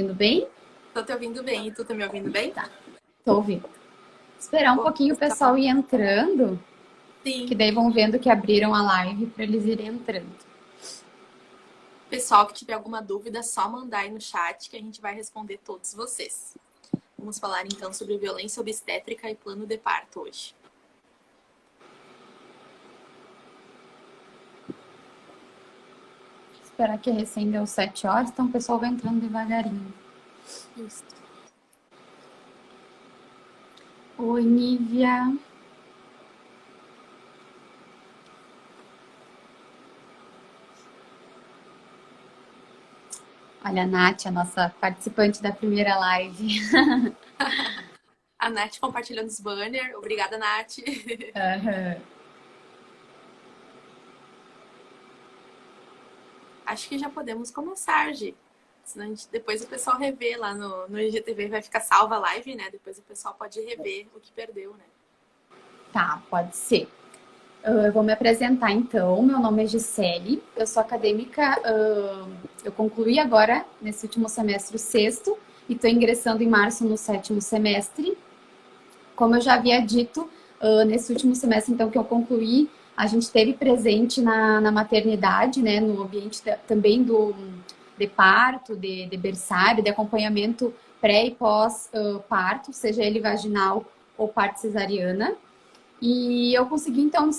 Ouvindo bem? Tô te ouvindo bem. E tu tá me ouvindo bem? Tá, tô ouvindo. Esperar um Pô, pouquinho o tá pessoal bom. ir entrando, que Sim. daí vão vendo que abriram a live para eles irem entrando. Pessoal que tiver alguma dúvida, só mandar aí no chat que a gente vai responder todos vocês. Vamos falar então sobre violência obstétrica e plano de parto hoje. Esperar que recém deu 7 horas, então o pessoal vai entrando devagarinho. Isso. Oi, Nívia. Olha, a Nath, a nossa participante da primeira live. A Nath compartilhando os banners. Obrigada, Nath. Uhum. Acho que já podemos começar, Gi. Senão depois o pessoal revê lá no IGTV, vai ficar salva a live, né? Depois o pessoal pode rever o que perdeu, né? Tá, pode ser. Eu vou me apresentar então. Meu nome é Gisele, eu sou acadêmica. Eu concluí agora, nesse último semestre, o sexto, e estou ingressando em março no sétimo semestre. Como eu já havia dito, nesse último semestre, então, que eu concluí, a gente esteve presente na maternidade, né, no ambiente também de parto, de berçário, de acompanhamento pré e pós-parto, seja ele vaginal ou parto cesariana. E eu consegui, então,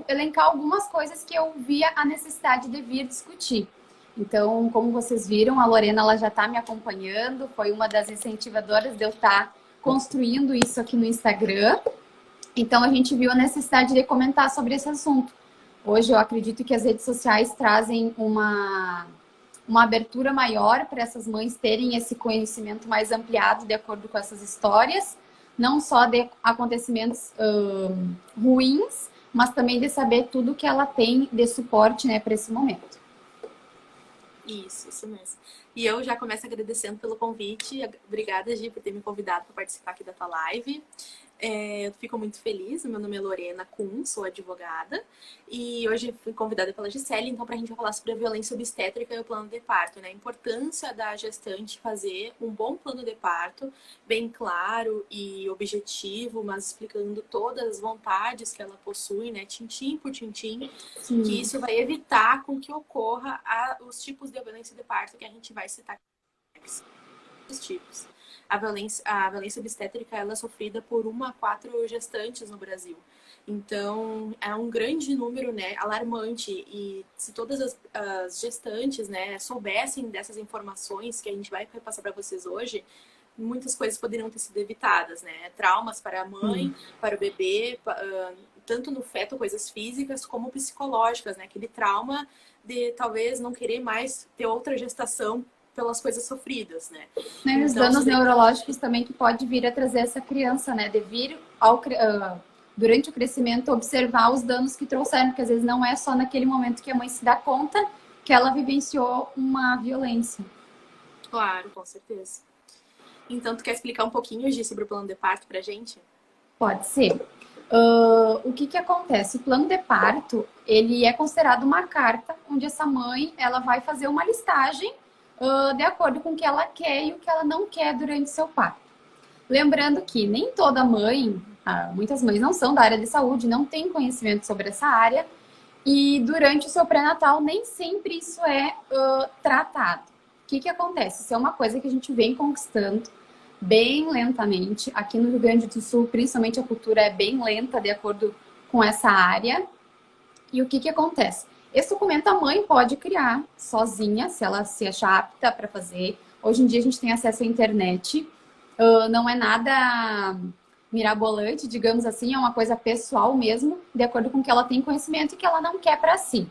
elencar algumas coisas que eu via a necessidade de vir discutir. Então, como vocês viram, a Lorena ela já está me acompanhando, foi uma das incentivadoras de eu estar construindo isso aqui no Instagram. Então, a gente viu a necessidade de comentar sobre esse assunto. Hoje, eu acredito que as redes sociais trazem uma abertura maior para essas mães terem esse conhecimento mais ampliado de acordo com essas histórias, não só de acontecimentos ruins, mas também de saber tudo que ela tem de suporte, né, para esse momento. Isso mesmo. E eu já começo agradecendo pelo convite. Obrigada, Gi, por ter me convidado para participar aqui da tua live. Eu fico muito feliz. Meu nome é Lorena Kuhn, sou advogada. E hoje fui convidada pela Gisele, então, para a gente falar sobre a violência obstétrica e o plano de parto, né? A importância da gestante fazer um bom plano de parto, bem claro e objetivo, mas explicando todas as vontades que ela possui, né? Tintim por tintim. Sim. Que isso vai evitar com que ocorra os tipos de violência de parto que a gente vai citar aqui. Os tipos. A violência obstétrica ela é sofrida por 1 a 4 gestantes no Brasil. Então, é um grande número, né, alarmante. E se todas as gestantes, né, soubessem dessas informações que a gente vai repassar para vocês hoje, muitas coisas poderiam ter sido evitadas, né? Traumas para a mãe, para o bebê, tanto no feto, coisas físicas, como psicológicas, né? Aquele trauma de talvez não querer mais ter outra gestação pelas coisas sofridas, né? Né, os Então, danos neurológicos também que pode vir a trazer essa criança, né? De vir durante o crescimento observar os danos que trouxeram, porque às vezes não é só naquele momento que a mãe se dá conta que ela vivenciou uma violência. Claro, com certeza. Então, tu quer explicar um pouquinho, Gi, sobre o plano de parto pra gente? Pode ser. O que acontece? O plano de parto, ele é considerado uma carta onde essa mãe ela vai fazer uma listagem de acordo com o que ela quer e o que ela não quer durante seu parto. Lembrando que nem toda mãe, muitas mães não são da área de saúde, não têm conhecimento sobre essa área, e durante o seu pré-natal nem sempre isso é tratado. O que acontece? Isso é uma coisa que a gente vem conquistando bem lentamente. Aqui no Rio Grande do Sul, principalmente a cultura é bem lenta de acordo com essa área. E o que acontece? Esse documento a mãe pode criar sozinha, se ela se achar apta para fazer. Hoje em dia a gente tem acesso à internet. Não é nada mirabolante, digamos assim, é uma coisa pessoal mesmo, de acordo com o que ela tem conhecimento e que ela não quer para si.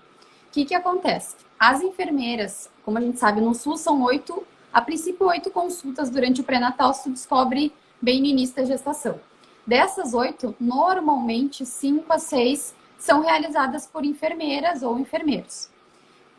O que acontece? As enfermeiras, como a gente sabe, no SUS são 8, a princípio 8 consultas durante o pré-natal, se descobre bem no início da gestação. Dessas 8, normalmente 5 a 6 são realizadas por enfermeiras ou enfermeiros.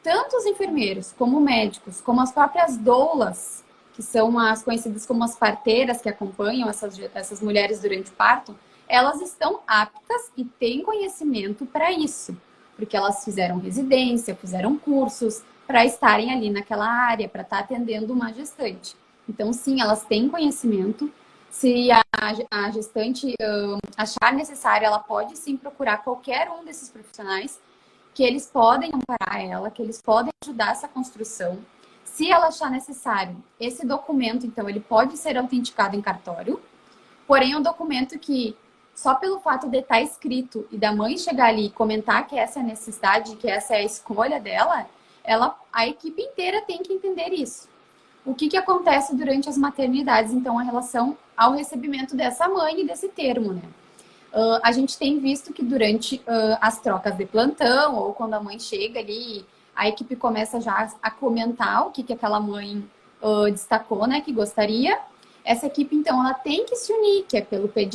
Tanto os enfermeiros como médicos, como as próprias doulas, que são as conhecidas como as parteiras que acompanham essas mulheres durante o parto, elas estão aptas e têm conhecimento para isso, porque elas fizeram residência, fizeram cursos para estarem ali naquela área, para estar atendendo uma gestante. Então, sim, elas têm conhecimento. Se a gestante achar necessário, ela pode sim procurar qualquer um desses profissionais, que eles podem amparar ela, que eles podem ajudar essa construção. Se ela achar necessário, esse documento, então, ele pode ser autenticado em cartório, porém é um documento que, só pelo fato de estar escrito e da mãe chegar ali e comentar que essa é a necessidade, que essa é a escolha dela, a equipe inteira tem que entender isso. O que acontece durante as maternidades, então, em relação ao recebimento dessa mãe e desse termo, né? A gente tem visto que durante as trocas de plantão, ou quando a mãe chega ali, a equipe começa já a comentar o que aquela mãe destacou, né, que gostaria. Essa equipe, então, ela tem que se unir, que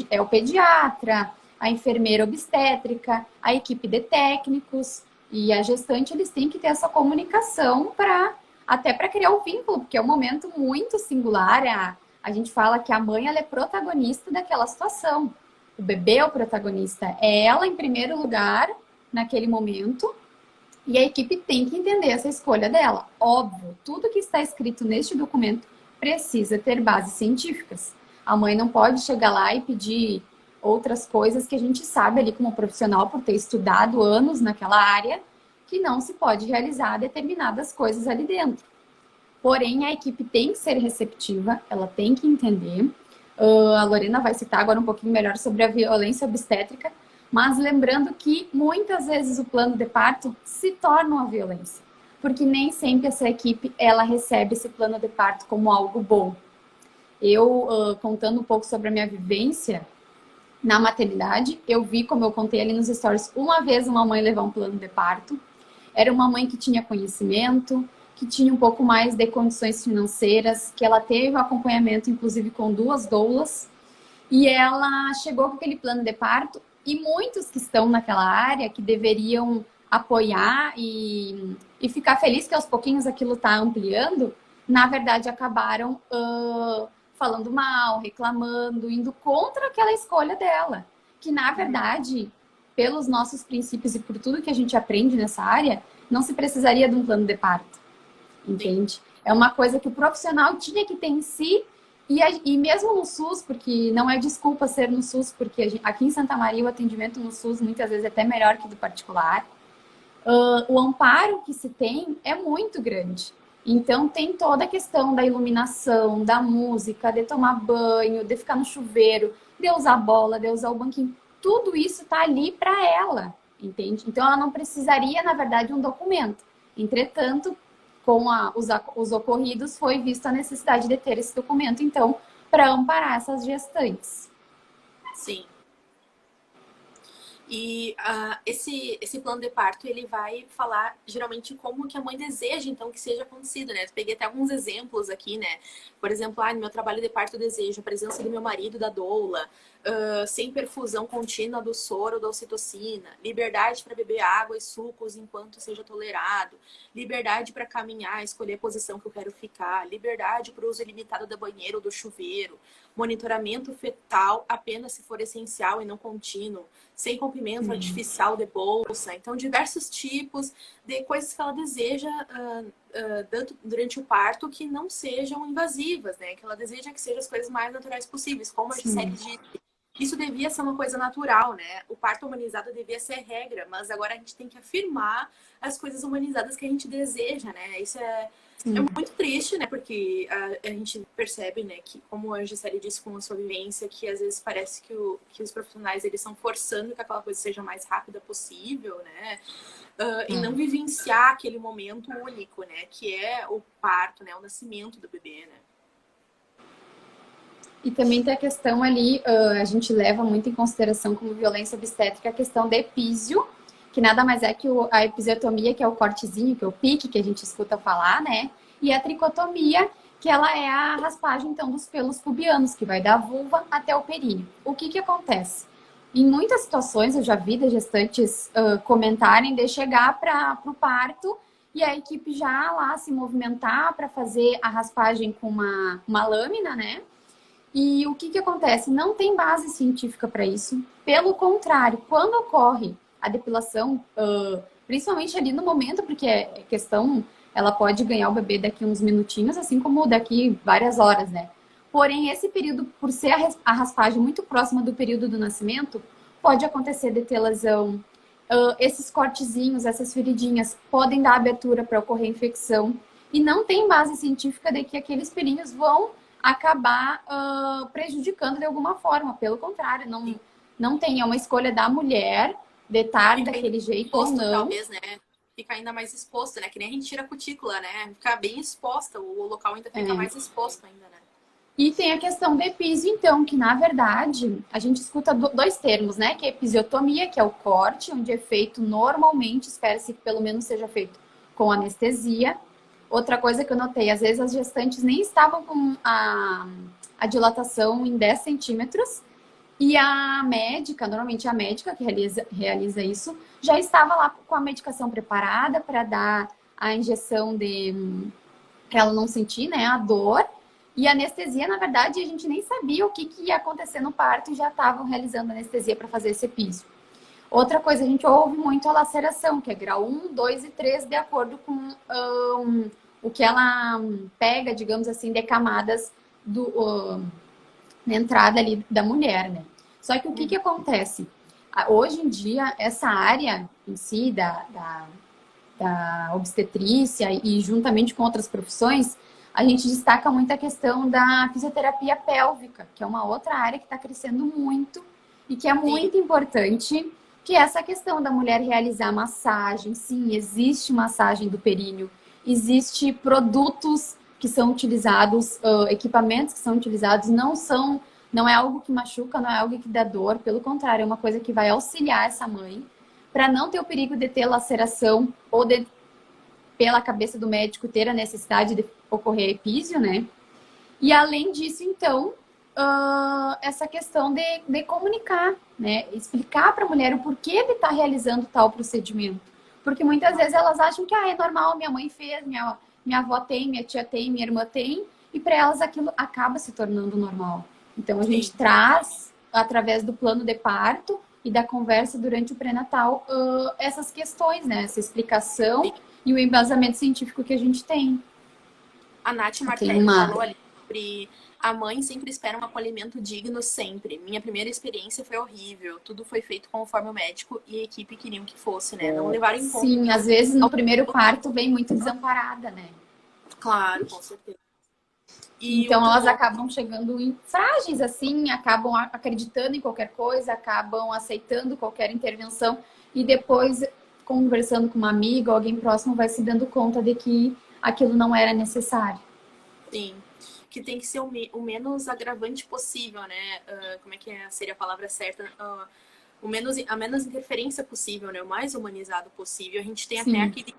é o pediatra, a enfermeira obstétrica, a equipe de técnicos e a gestante, eles têm que ter essa comunicação até para criar um vínculo, porque é um momento muito singular. A gente fala que a mãe, ela é protagonista daquela situação. O bebê é o protagonista. É ela em primeiro lugar naquele momento. E a equipe tem que entender essa escolha dela. Óbvio, tudo que está escrito neste documento precisa ter bases científicas. A mãe não pode chegar lá e pedir outras coisas que a gente sabe ali como profissional, por ter estudado anos naquela área, que não se pode realizar determinadas coisas ali dentro. Porém, a equipe tem que ser receptiva, ela tem que entender. A Lorena vai citar agora um pouquinho melhor sobre a violência obstétrica, mas lembrando que muitas vezes o plano de parto se torna uma violência, porque nem sempre essa equipe ela recebe esse plano de parto como algo bom. Eu, contando um pouco sobre a minha vivência na maternidade, eu vi, como eu contei ali nos stories, uma vez uma mãe levar um plano de parto. Era uma mãe que tinha conhecimento, que tinha um pouco mais de condições financeiras, que ela teve um acompanhamento, inclusive, com 2 doulas, e ela chegou com aquele plano de parto, e muitos que estão naquela área, que deveriam apoiar e ficar feliz que aos pouquinhos aquilo está ampliando, na verdade acabaram falando mal, reclamando, indo contra aquela escolha dela, que na verdade, pelos nossos princípios e por tudo que a gente aprende nessa área, não se precisaria de um plano de parto. Entende? É uma coisa que o profissional tinha que ter em si, e mesmo no SUS, porque não é desculpa ser no SUS, porque aqui em Santa Maria o atendimento no SUS muitas vezes é até melhor que do particular. O amparo que se tem é muito grande. Então tem toda a questão da iluminação, da música, de tomar banho, de ficar no chuveiro, de usar bola, de usar o banquinho. Tudo isso está ali para ela, entende? Então ela não precisaria, na verdade, um documento. Entretanto, com os ocorridos, foi vista a necessidade de ter esse documento, então, para amparar essas gestantes. Sim. E esse plano de parto, ele vai falar geralmente como que a mãe deseja, então, que seja acontecido, né? Eu peguei até alguns exemplos aqui, né? Por exemplo, no meu trabalho de parto eu desejo a presença do meu marido, da doula, sem perfusão contínua do soro da ocitocina, liberdade para beber água e sucos enquanto seja tolerado, liberdade para caminhar, escolher a posição que eu quero ficar, liberdade para o uso ilimitado da banheira ou do chuveiro, monitoramento fetal apenas se for essencial e não contínuo, sem rompimento artificial de bolsa. Então, diversos tipos de coisas que ela deseja durante o parto que não sejam invasivas, né? Que ela deseja que sejam as coisas mais naturais possíveis, como a Gisele disse. Isso devia ser uma coisa natural, né? O parto humanizado devia ser regra, mas agora a gente tem que afirmar as coisas humanizadas que a gente deseja, né? Isso é muito triste, né? Porque a gente percebe, né, que, como a Gisele disse com a sua vivência, que às vezes parece que os profissionais, eles estão forçando que aquela coisa seja mais rápida possível, né? E não vivenciar aquele momento único, né? Que é o parto, né? O nascimento do bebê, né? E também tem a questão ali, a gente leva muito em consideração como violência obstétrica a questão da epísio, que nada mais é que a episiotomia, que é o cortezinho, que é o pique, que a gente escuta falar, né? E a tricotomia, que ela é a raspagem, então, dos pelos pubianos, que vai da vulva até o períneo. O que acontece? Em muitas situações, eu já vi de gestantes comentarem de chegar para o parto e a equipe já lá se movimentar para fazer a raspagem com uma lâmina, né? E o que acontece? Não tem base científica para isso. Pelo contrário, quando ocorre a depilação, principalmente ali no momento, porque é questão ela pode ganhar o bebê daqui uns minutinhos, assim como daqui várias horas, né? Porém, esse período, por ser a raspagem muito próxima do período do nascimento, pode acontecer de ter lesão. Esses cortezinhos, essas feridinhas, podem dar abertura para ocorrer infecção. E não tem base científica de que aqueles pelinhos vão acabar prejudicando de alguma forma. Pelo contrário, não tem. É uma escolha da mulher de estar daquele jeito ou não. Talvez, né? Fica ainda mais exposto, né? Que nem a gente tira a cutícula, né? Fica bem exposta, o local ainda fica mais exposto ainda, né? E tem a questão do epísio, então, que na verdade a gente escuta dois termos, né? Que é a episiotomia, que é o corte, onde é feito normalmente, espera-se que pelo menos seja feito com anestesia. Outra coisa que eu notei, às vezes as gestantes nem estavam com a dilatação em 10 centímetros e a médica, normalmente a médica que realiza isso, já estava lá com a medicação preparada para dar a injeção para ela não sentir, né, a dor. E a anestesia, na verdade, a gente nem sabia o que ia acontecer no parto e já estavam realizando anestesia para fazer esse epísio. Outra coisa, a gente ouve muito a laceração, que é grau 1, 2 e 3, de acordo com o que ela pega, digamos assim, de camadas na entrada ali da mulher, né? Só que o que acontece? Hoje em dia, essa área em si, da obstetrícia e juntamente com outras profissões, a gente destaca muito a questão da fisioterapia pélvica, que é uma outra área que está crescendo muito e que é muito importante, que é essa questão da mulher realizar massagem. Sim, existe massagem do períneo, existe produtos que são utilizados, equipamentos que são utilizados, não é algo que machuca, não é algo que dá dor, pelo contrário, é uma coisa que vai auxiliar essa mãe para não ter o perigo de ter laceração ou de, pela cabeça do médico, ter a necessidade de ocorrer epísio, né? E além disso, então, essa questão de comunicar, né? Explicar para a mulher o porquê de estar realizando tal procedimento. Porque muitas vezes elas acham que é normal, minha mãe fez, minha avó tem, minha tia tem, minha irmã tem, e para elas aquilo acaba se tornando normal. Então a gente traz, através do plano de parto e da conversa durante o pré-natal, essas questões, né? Essa explicação e o embasamento científico que a gente tem. A Nath Martelli falou ali sobre a mãe sempre espera um acolhimento digno sempre. Minha primeira experiência foi horrível. Tudo foi feito conforme o médico e a equipe queriam que fosse, né? Não levaram em conta. Sim, às vezes no primeiro parto vem muito desamparada, né? Claro, com certeza. E então elas acabam chegando frágeis, assim, acabam acreditando em qualquer coisa, acabam aceitando qualquer intervenção e depois, conversando com uma amiga ou alguém próximo, vai se dando conta de que aquilo não era necessário. Sim, que tem que ser o menos agravante possível, né? Como é que seria a palavra certa? A menos interferência possível, né? O mais humanizado possível. A gente tem até aquele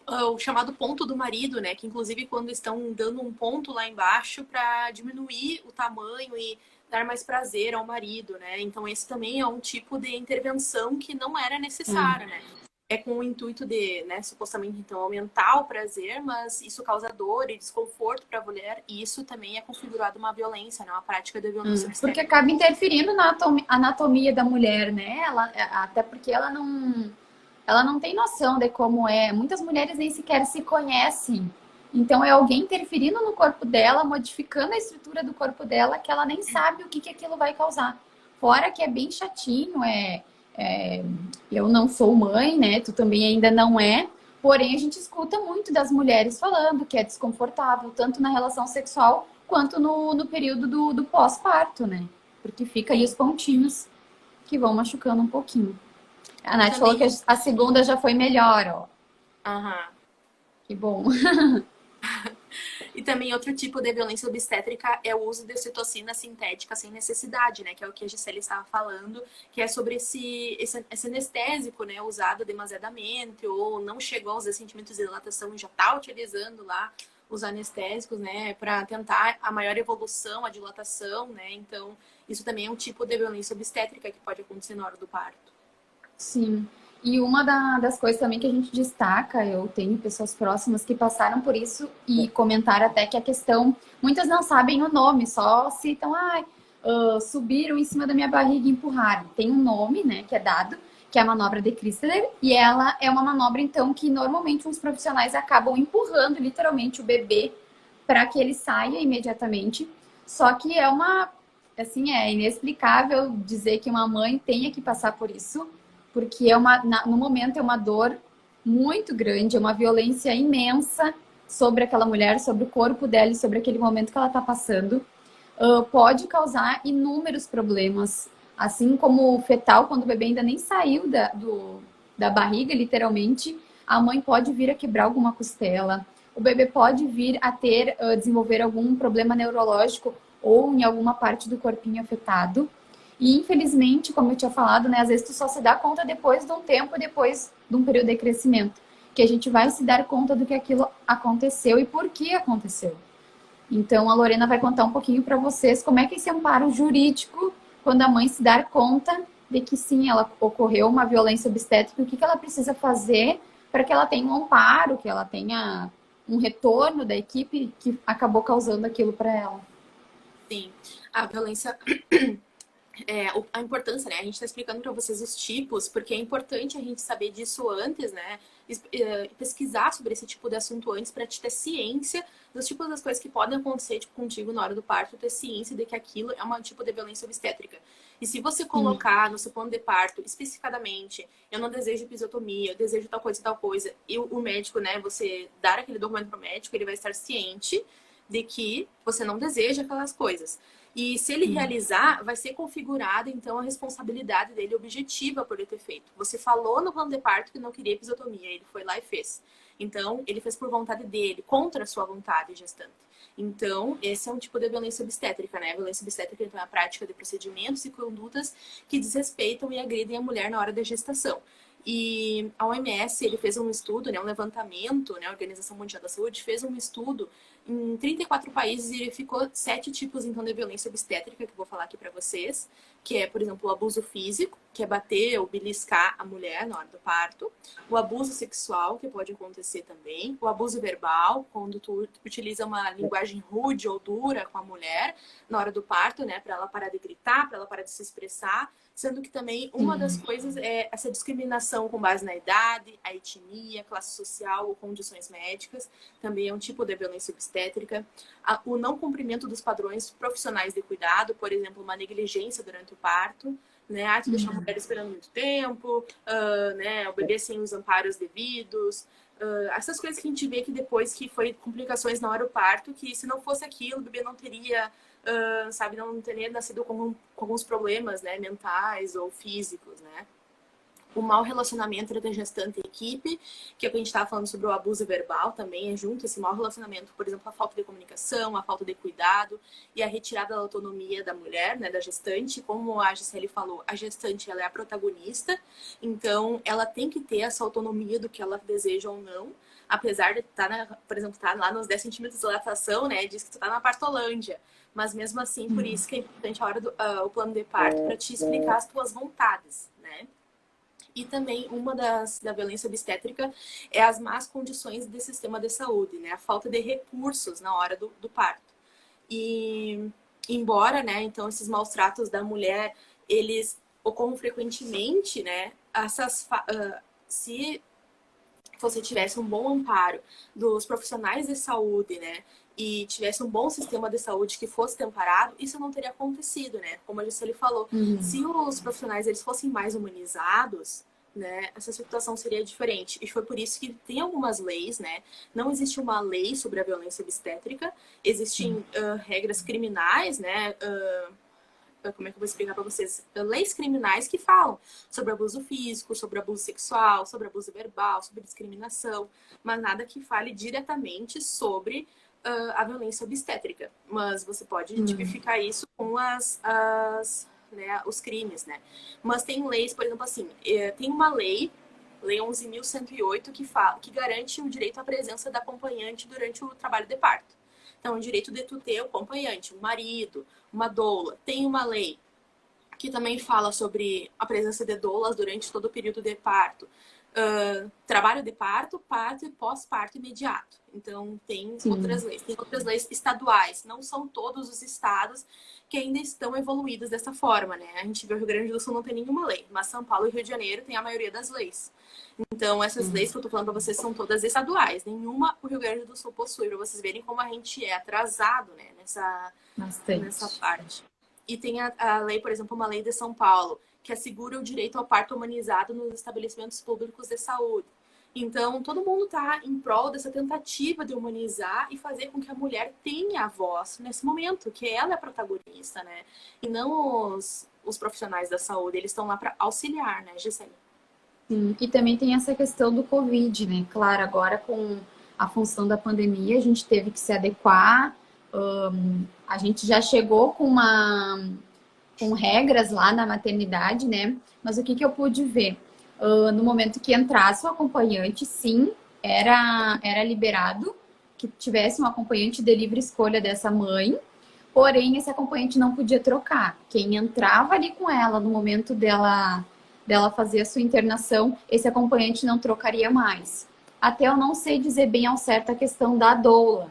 o chamado ponto do marido, né? Que inclusive quando estão dando um ponto lá embaixo para diminuir o tamanho e dar mais prazer ao marido, né? Então esse também é um tipo de intervenção que não era necessária, né? É com o intuito de, né, supostamente, então, aumentar o prazer, mas isso causa dor e desconforto para a mulher, e isso também é configurado uma violência, né, uma prática de violência obstétrica. Porque acaba interferindo na anatomia da mulher, né? Até porque ela não tem noção de como é. Muitas mulheres nem sequer se conhecem. Então é alguém interferindo no corpo dela, modificando a estrutura do corpo dela, que ela nem sabe o que aquilo vai causar. Fora que é bem chatinho, eu não sou mãe, né? Tu também ainda não é. Porém, a gente escuta muito das mulheres falando que é desconfortável, tanto na relação sexual quanto no período do pós-parto, né? Porque fica ali os pontinhos que vão machucando um pouquinho. A Nath falou que a segunda já foi melhor, ó. Aham. Que bom. E também outro tipo de violência obstétrica é o uso de ocitocina sintética sem necessidade, né? Que é o que a Gisele estava falando, que é sobre esse anestésico, né? Usado demasiadamente ou não chegou aos 10 centímetros de dilatação e já está utilizando lá os anestésicos, né? Para tentar a maior evolução, a dilatação, né? Então, isso também é um tipo de violência obstétrica que pode acontecer na hora do parto. Sim. E uma das coisas também que a gente destaca, eu tenho pessoas próximas que passaram por isso e comentaram até que a questão, muitas não sabem o nome, só citam, subiram em cima da minha barriga e empurraram. Tem um nome, né, que é dado, que é a manobra de Chrysler, e ela é uma manobra, então, que normalmente os profissionais acabam empurrando literalmente o bebê para que ele saia imediatamente. Só que é uma, assim, é inexplicável dizer que uma mãe tenha que passar por isso, porque no momento é uma dor muito grande, é uma violência imensa sobre aquela mulher, sobre o corpo dela e sobre aquele momento que ela está passando. Pode causar inúmeros problemas, assim como o fetal, quando o bebê ainda nem saiu da barriga, literalmente, a mãe pode vir a quebrar alguma costela, o bebê pode vir a desenvolver algum problema neurológico ou em alguma parte do corpinho afetado. E, infelizmente, como eu tinha falado, né, às vezes tu só se dá conta depois de um tempo, depois de um período de crescimento, que a gente vai se dar conta do que aquilo aconteceu e por que aconteceu. Então, a Lorena vai contar um pouquinho para vocês como é que esse amparo jurídico, quando a mãe se dar conta de que sim, ela ocorreu uma violência obstétrica, o que ela precisa fazer para que ela tenha um amparo, que ela tenha um retorno da equipe que acabou causando aquilo para ela. Sim, a violência a importância, né? A gente está explicando para vocês os tipos, porque é importante a gente saber disso antes, né? Pesquisar sobre esse tipo de assunto antes para te ter ciência dos tipos das coisas que podem acontecer tipo, contigo na hora do parto, ter ciência de que aquilo é um tipo de violência obstétrica. E se você colocar no seu plano de parto, especificadamente, eu não desejo episiotomia, eu desejo tal coisa, e o médico, né, você dar aquele documento para o médico, ele vai estar ciente de que você não deseja aquelas coisas. E se ele realizar, vai ser configurada, então, a responsabilidade dele objetiva por ele ter feito. Você falou no plano de parto que não queria episiotomia, ele foi lá e fez. Então, ele fez por vontade dele, contra a sua vontade, gestante. Então, esse é um tipo de violência obstétrica, né? A violência obstétrica, então, é a prática de procedimentos e condutas que desrespeitam e agridem a mulher na hora da gestação. E a OMS, ele fez um estudo, né, um levantamento, né, a Organização Mundial da Saúde fez um estudo em 34 países e ficou 7 tipos, então, de violência obstétrica, que eu vou falar aqui para vocês, que é, por exemplo, o abuso físico, que é bater ou beliscar a mulher na hora do parto, o abuso sexual, que pode acontecer também, o abuso verbal, quando tu utiliza uma linguagem rude ou dura com a mulher na hora do parto, né, para ela parar de gritar, para ela parar de se expressar, sendo que também uma das coisas é essa discriminação com base na idade, a etnia, classe social ou condições médicas, também é um tipo de violência obstétrica. O não cumprimento dos padrões profissionais de cuidado, por exemplo, uma negligência durante o parto, né? Tu deixar a mulher esperando muito tempo, né? O bebê sem os amparos devidos, essas coisas que a gente vê que depois que foi complicações na hora do parto, que se não fosse aquilo, o bebê não teria... sabe, não teria nascido com alguns problemas, né, mentais ou físicos, né? O mau relacionamento entre a gestante e a equipe, que é o que a gente estava falando sobre o abuso verbal também, é junto esse mau relacionamento, por exemplo, a falta de comunicação, a falta de cuidado e a retirada da autonomia da mulher, né, da gestante. Como a Gisele falou, a gestante ela é a protagonista, então ela tem que ter essa autonomia do que ela deseja ou não, apesar de estar, por exemplo, estar lá nos 10 centímetros de dilatação, né, diz que tu está na partolândia. Mas mesmo assim, por isso que é importante a hora do o plano de parto, para te explicar as tuas vontades, né? E também uma da violência obstétrica é as más condições do sistema de saúde, né? A falta de recursos na hora do parto. E embora, né, então esses maus tratos da mulher, eles ocorram frequentemente, né? Se você tivesse um bom amparo dos profissionais de saúde, né, e tivesse um bom sistema de saúde que fosse amparado, isso não teria acontecido, né? Como a Gisele falou, se os profissionais eles fossem mais humanizados, né, essa situação seria diferente. E foi por isso que tem algumas leis, né? Não existe uma lei sobre a violência obstétrica, existem regras criminais, né? Como é que eu vou explicar para vocês? Leis criminais que falam sobre abuso físico, sobre abuso sexual, sobre abuso verbal, sobre discriminação, mas nada que fale diretamente sobre a violência obstétrica. Mas você pode tipificar isso com os crimes, né? Mas tem leis, por exemplo, assim, tem uma lei, Lei 11.108, que garante o direito à presença da acompanhante durante o trabalho de parto. Então, o direito de tu ter o acompanhante, um marido, uma doula. Tem uma lei que também fala sobre a presença de doulas durante todo o período de parto. trabalho de parto, parto e pós-parto imediato. Então, tem Sim. outras leis. Tem outras leis estaduais. Não são todos os estados que ainda estão evoluídos dessa forma, né? A gente vê o Rio Grande do Sul não tem nenhuma lei, mas São Paulo e Rio de Janeiro tem a maioria das leis. Então, essas leis que eu tô falando para vocês são todas estaduais. Nenhuma o Rio Grande do Sul possui, para vocês verem como a gente é atrasado, né? Nessa parte. E tem a lei, por exemplo, uma lei de São Paulo, que assegura o direito ao parto humanizado nos estabelecimentos públicos de saúde. Então, todo mundo está em prol dessa tentativa de humanizar e fazer com que a mulher tenha a voz nesse momento, que ela é a protagonista, né? E não os profissionais da saúde, eles estão lá para auxiliar, né, Gisele? Sim. E também tem essa questão do Covid, né? Claro, agora com a função da pandemia, a gente teve que se adequar. A gente já chegou com regras lá na maternidade, né? Mas o que que eu pude ver? No momento que entrasse o acompanhante, sim, era liberado que tivesse um acompanhante de livre escolha dessa mãe, porém esse acompanhante não podia trocar. Quem entrava ali com ela no momento dela fazer a sua internação, esse acompanhante não trocaria mais. Até eu não sei dizer bem ao certo a questão da doula.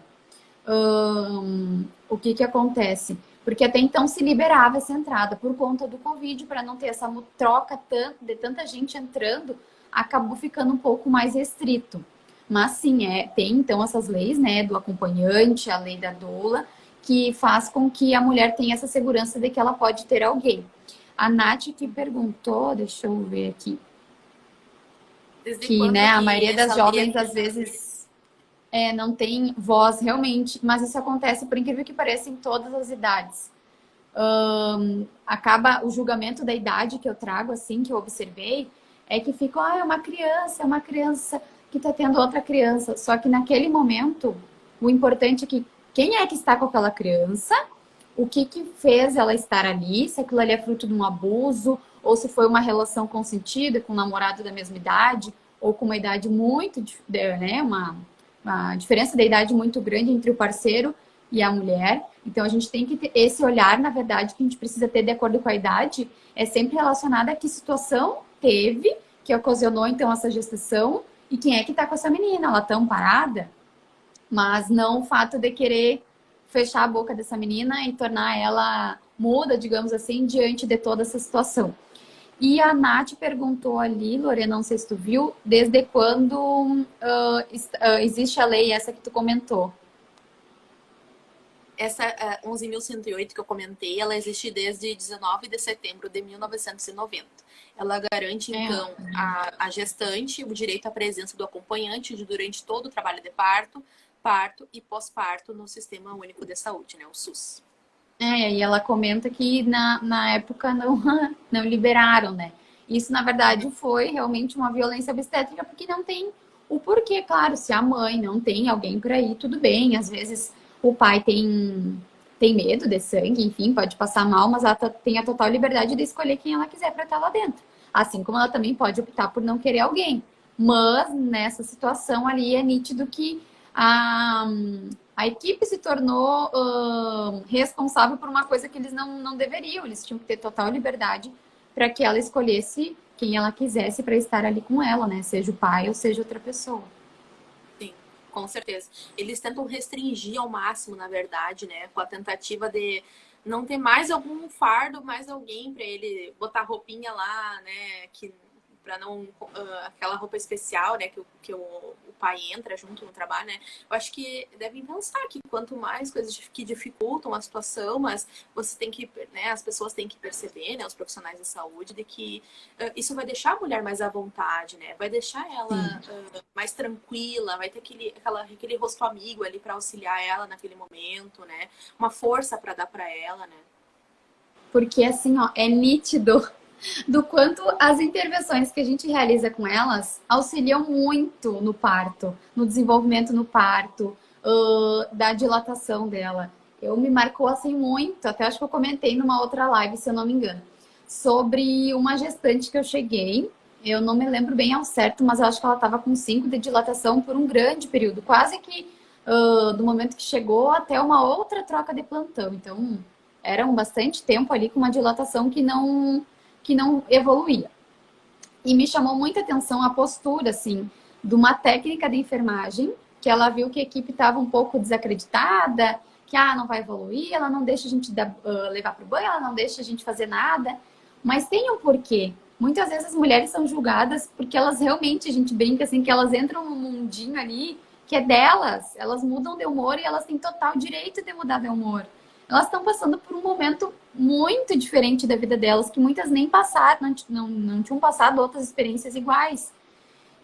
O que que acontece? Porque até então se liberava essa entrada por conta do Covid, para não ter essa troca de tanta gente entrando, acabou ficando um pouco mais restrito. Mas sim, tem então essas leis, né, do acompanhante, a lei da doula, que faz com que a mulher tenha essa segurança de que ela pode ter alguém. A Nath que perguntou, deixa eu ver aqui, Desde que, quando né, a que maioria das essa lei jovens às vezes não tem voz realmente, mas isso acontece, por incrível que pareça, em todas as idades. Acaba o julgamento da idade que eu trago, assim, que eu observei, é que fica, é uma criança que tá tendo outra criança. Só que naquele momento, o importante é que quem é que está com aquela criança, o que que fez ela estar ali, se aquilo ali é fruto de um abuso, ou se foi uma relação consentida com um namorado da mesma idade, ou com uma idade muito, né, uma diferença de idade muito grande entre o parceiro e a mulher. Então a gente tem que ter esse olhar, na verdade, que a gente precisa ter de acordo com a idade, é sempre relacionado a que situação teve, que ocasionou então essa gestação, e quem é que tá com essa menina, ela tá amparada, mas não o fato de querer fechar a boca dessa menina e tornar ela muda, digamos assim, diante de toda essa situação. E a Nath perguntou ali, Lorena, não sei se tu viu, desde quando existe a lei essa que tu comentou? Essa 11.108 que eu comentei, ela existe desde 19 de setembro de 1990. Ela garante, então, a gestante o direito à presença do acompanhante durante todo o trabalho de parto, parto e pós-parto no Sistema Único de Saúde, né, o SUS. E ela comenta que na época não liberaram, né? Isso, na verdade, foi realmente uma violência obstétrica, porque não tem o porquê. Claro, se a mãe não tem alguém por aí, tudo bem. Às vezes o pai tem medo de sangue, enfim, pode passar mal, mas ela tem a total liberdade de escolher quem ela quiser para estar lá dentro. Assim como ela também pode optar por não querer alguém. Mas nessa situação ali é nítido que a equipe se tornou responsável por uma coisa que eles não deveriam. Eles tinham que ter total liberdade para que ela escolhesse quem ela quisesse para estar ali com ela, né? Seja o pai ou seja outra pessoa. Sim, com certeza. Eles tentam restringir ao máximo, na verdade, né? Com a tentativa de não ter mais algum fardo, mais alguém para ele botar roupinha lá, né? Para não aquela roupa especial, né, que o pai entra junto no trabalho, né? Eu acho que devem pensar que quanto mais coisas que dificultam a situação, mas você tem que, né, as pessoas têm que perceber, né, os profissionais de saúde, de que isso vai deixar a mulher mais à vontade, né? Vai deixar ela mais tranquila, vai ter aquele rosto amigo ali para auxiliar ela naquele momento, né? Uma força para dar para ela, né? Porque assim, ó, é nítido do quanto as intervenções que a gente realiza com elas auxiliam muito no parto, no desenvolvimento no parto, da dilatação dela. Eu me marcou assim muito, até acho que eu comentei numa outra live, se eu não me engano, sobre uma gestante que eu cheguei. Eu não me lembro bem ao certo, mas eu acho que ela estava com 5 de dilatação por um grande período, quase que do momento que chegou até uma outra troca de plantão. Então, era um bastante tempo ali com uma dilatação que não evoluía. E me chamou muita atenção a postura, assim, de uma técnica de enfermagem, que ela viu que a equipe estava um pouco desacreditada, que não vai evoluir, ela não deixa a gente levar para o banho, ela não deixa a gente fazer nada. Mas tem um porquê. Muitas vezes as mulheres são julgadas porque elas realmente, a gente brinca assim, que elas entram num mundinho ali que é delas. Elas mudam de humor e elas têm total direito de mudar de humor. Elas estão passando por um momento muito diferente da vida delas, que muitas nem passaram, não tinham passado outras experiências iguais.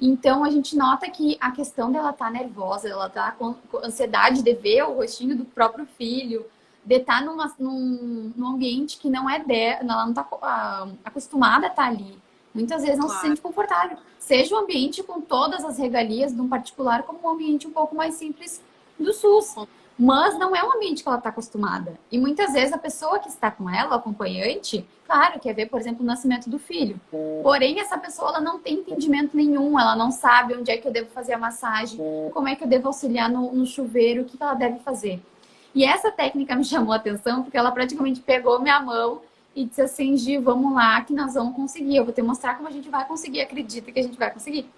Então, a gente nota que a questão dela estar nervosa, ela tá com ansiedade de ver o rostinho do próprio filho, de estar num ambiente que não é dela, ela não está acostumada a estar ali. Muitas vezes não se sente confortável. Seja um ambiente com todas as regalias de um particular, como um ambiente um pouco mais simples do SUS. Mas não é um ambiente que ela está acostumada. E muitas vezes a pessoa que está com ela, o acompanhante, claro, quer ver, por exemplo, o nascimento do filho. Porém, essa pessoa ela não tem entendimento nenhum, ela não sabe onde é que eu devo fazer a massagem, como é que eu devo auxiliar no chuveiro, o que ela deve fazer. E essa técnica me chamou a atenção porque ela praticamente pegou minha mão e disse assim, Gi, vamos lá que nós vamos conseguir. Eu vou te mostrar como a gente vai conseguir, acredita que a gente vai conseguir.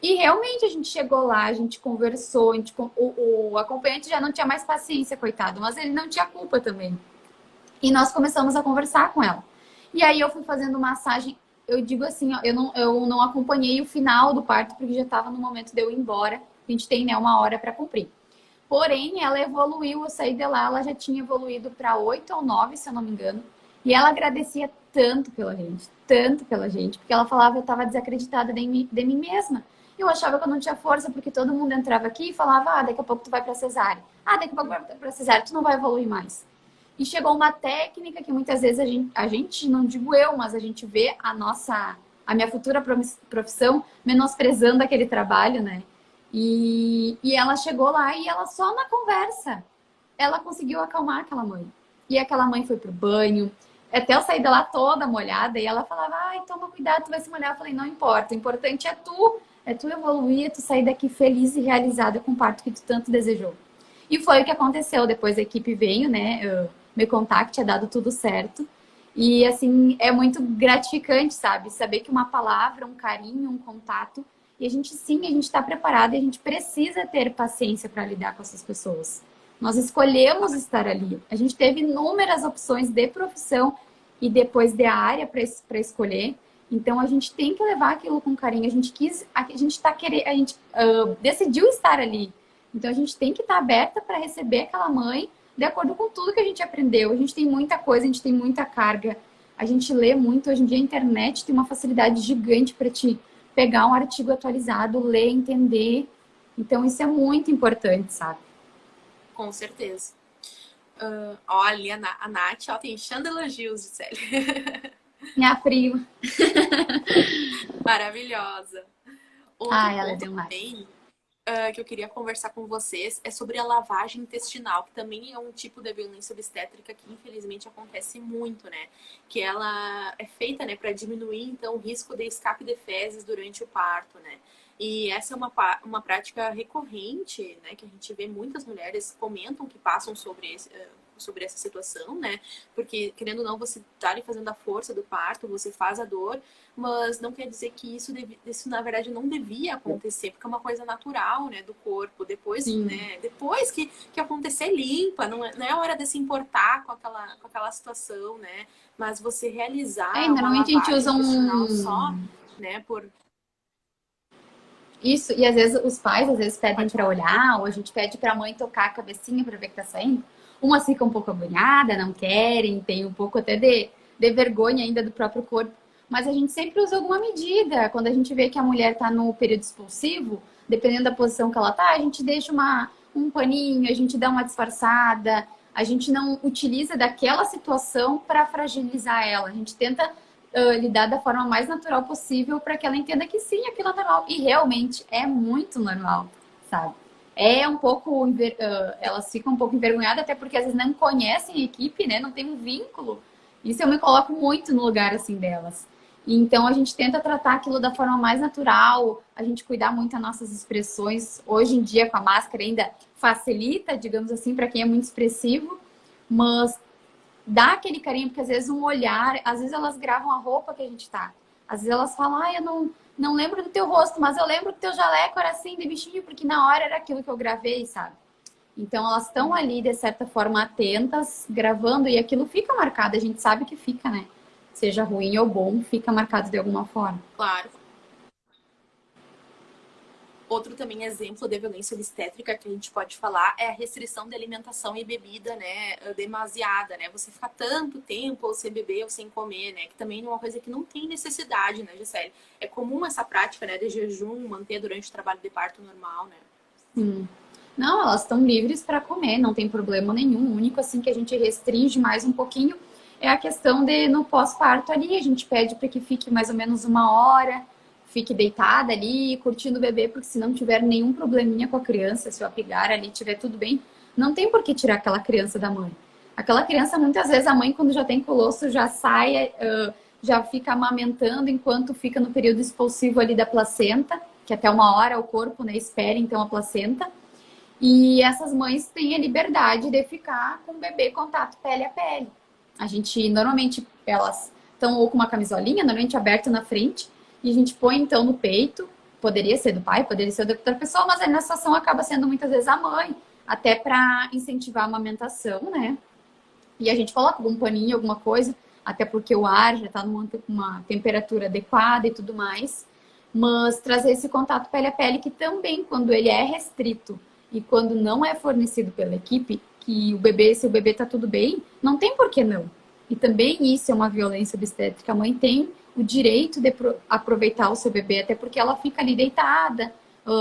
E realmente a gente chegou lá, a gente conversou, o acompanhante já não tinha mais paciência, coitado, mas ele não tinha culpa também. E nós começamos a conversar com ela. E aí eu fui fazendo massagem, eu digo assim, ó, eu não acompanhei o final do parto, porque já estava no momento de eu ir embora, a gente tem, né, uma hora para cumprir. Porém, ela evoluiu, eu saí de lá, ela já tinha evoluído para 8 ou 9, se eu não me engano. E ela agradecia tanto pela gente, porque ela falava que eu estava desacreditada de mim mesma. Eu achava que eu não tinha força, porque todo mundo entrava aqui e falava, daqui a pouco tu vai para cesárea. Daqui a pouco vai para cesárea, tu não vai evoluir mais. E chegou uma técnica que muitas vezes a gente, não digo eu, mas a gente vê a minha futura profissão menosprezando aquele trabalho, né? E ela chegou lá e ela só na conversa, ela conseguiu acalmar aquela mãe. E aquela mãe foi pro banho, até eu saí de lá toda molhada, e ela falava, toma cuidado, tu vai se molhar. Eu falei, não importa, o importante é tu evoluir, é tu sair daqui feliz e realizada com o parto que tu tanto desejou. E foi o que aconteceu, depois a equipe veio, né, me contar que tinha dado tudo certo. E, assim, é muito gratificante, sabe? Saber que uma palavra, um carinho, um contato, e a gente está preparada e a gente precisa ter paciência para lidar com essas pessoas. Nós escolhemos estar ali. A gente teve inúmeras opções de profissão e depois de área para escolher. Então a gente tem que levar aquilo com carinho. A gente decidiu estar ali. Então a gente tem que estar aberta para receber aquela mãe de acordo com tudo que a gente aprendeu. A gente tem muita coisa, a gente tem muita carga. A gente lê muito. Hoje em dia a internet tem uma facilidade gigante para te pegar um artigo atualizado, ler, entender. Então isso é muito importante, sabe? Com certeza. Olha, a Nath, tem enchendo elogios, Gisele. Minha prima. Maravilhosa. Outro ela é ponto demais. também que eu queria conversar com vocês é sobre a lavagem intestinal, que também é um tipo de violência obstétrica que infelizmente acontece muito, né? Que ela é feita, né, para diminuir então o risco de escape de fezes durante o parto, né? E essa é uma prática recorrente, né? Que a gente vê muitas mulheres comentam que passam sobre essa situação, né? Porque, querendo ou não, você tá ali fazendo a força do parto, você faz a dor, mas não quer dizer que isso na verdade, não devia acontecer, porque é uma coisa natural, né, do corpo. Depois, né, depois que acontecer, limpa, não é hora de se importar com aquela situação, né? Mas você realizar normalmente a gente usa só, né, por... Isso, e às vezes os pais pedem para olhar, ou a gente pede para a mãe tocar a cabecinha para ver que tá saindo. Umas ficam um pouco agoniadas, não querem, tem um pouco até de vergonha ainda do próprio corpo. Mas a gente sempre usa alguma medida. Quando a gente vê que a mulher está no período expulsivo, dependendo da posição que ela tá, a gente deixa um paninho, a gente dá uma disfarçada, a gente não utiliza daquela situação para fragilizar ela. A gente tenta lidar da forma mais natural possível para que ela entenda que sim, aquilo é normal. E realmente é muito normal, sabe? É um pouco... elas ficam um pouco envergonhadas, até porque às vezes não conhecem a equipe, né? Não tem um vínculo. Isso eu me coloco muito no lugar, assim, delas. Então, a gente tenta tratar aquilo da forma mais natural, a gente cuidar muito das nossas expressões. Hoje em dia, com a máscara, ainda facilita, digamos assim, para quem é muito expressivo, mas dá aquele carinho, porque às vezes um olhar, às vezes elas gravam a roupa que a gente tá. Às vezes elas falam, eu não lembro do teu rosto, mas eu lembro que teu jaleco era assim, de bichinho, porque na hora era aquilo que eu gravei, sabe? Então elas estão ali, de certa forma, atentas, gravando, e aquilo fica marcado, a gente sabe que fica, né? Seja ruim ou bom, fica marcado de alguma forma. Claro. Outro também exemplo de violência obstétrica que a gente pode falar é a restrição de alimentação e bebida, né, demasiada, né? Você ficar tanto tempo ou sem beber ou sem comer, né? Que também é uma coisa que não tem necessidade, né, Gisele? É comum essa prática, né, de jejum, manter durante o trabalho de parto normal, né? Sim. Não, elas estão livres para comer, não tem problema nenhum. O único, assim, que a gente restringe mais um pouquinho é a questão de, no pós-parto ali, a gente pede para que fique mais ou menos 1 hora, fique deitada ali, curtindo o bebê, porque se não tiver nenhum probleminha com a criança, se o apigar ali tiver tudo bem, não tem por que tirar aquela criança da mãe. Aquela criança, muitas vezes, a mãe, quando já tem colosso, já sai, já fica amamentando enquanto fica no período expulsivo ali da placenta, que até 1 hora o corpo, né, espera então a placenta. E essas mães têm a liberdade de ficar com o bebê contato pele a pele. A gente, normalmente, elas estão ou com uma camisolinha, normalmente aberta na frente, e a gente põe então no peito. Poderia ser do pai, poderia ser de outra pessoa, mas a situação acaba sendo muitas vezes a mãe, até para incentivar a amamentação, né? E a gente coloca algum paninho, alguma coisa, até porque o ar já está numa temperatura adequada e tudo mais. Mas trazer esse contato pele a pele, que também, quando ele é restrito e quando não é fornecido pela equipe, que o bebê, se o bebê tá tudo bem, não tem por que não. E também isso é uma violência obstétrica. A mãe tem o direito de aproveitar o seu bebê, até porque ela fica ali deitada,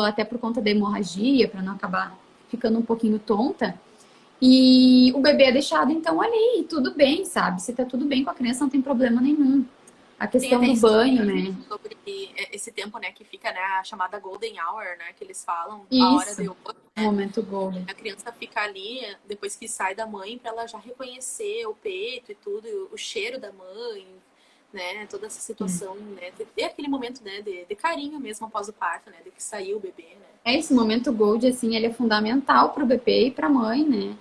até por conta da hemorragia, para não acabar ficando um pouquinho tonta. E o bebê é deixado então ali, e tudo bem, sabe? Se tá tudo bem com a criança, não tem problema nenhum. A questão do banho, né? Sobre esse tempo, né, que fica, né, a chamada golden hour, né, que eles falam, a hora Isso, de ouro, o né? momento golden. A criança fica ali, depois que sai da mãe, para ela já reconhecer o peito e tudo, o cheiro da mãe, né, toda essa situação, né, ter aquele momento, né, de carinho mesmo após o parto, né, de que saiu o bebê, né. Esse momento gold, assim, ele é fundamental para o bebê e para a mãe, né?